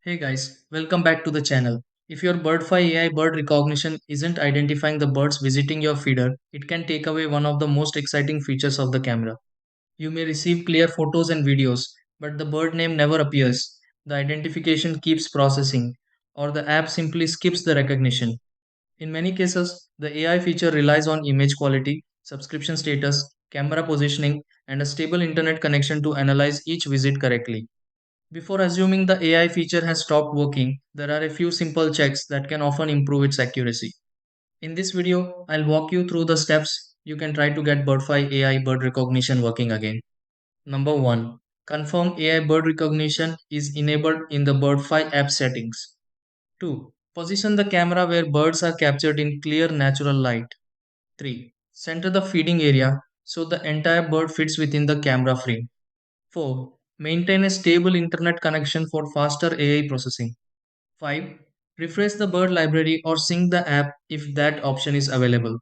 Hey guys, welcome back to the channel. If your Birdfy AI bird recognition isn't identifying the birds visiting your feeder, it can take away one of the most exciting features of the camera. You may receive clear photos and videos, but the bird name never appears. The identification keeps processing, or the app simply skips the recognition. In many cases, the AI feature relies on image quality, subscription status, camera positioning, and a stable internet connection to analyze each visit correctly. Before assuming the AI feature has stopped working, there are a few simple checks that can often improve its accuracy. In this video, I'll walk you through the steps you can try to get Birdfy AI bird recognition working again. Number 1. Confirm AI bird recognition is enabled in the Birdfy app settings. 2. Position the camera where birds are captured in clear natural light. 3. Center the feeding area so the entire bird fits within the camera frame. 4. Maintain a stable internet connection for faster AI processing. 5. Refresh the bird library or sync the app if that option is available.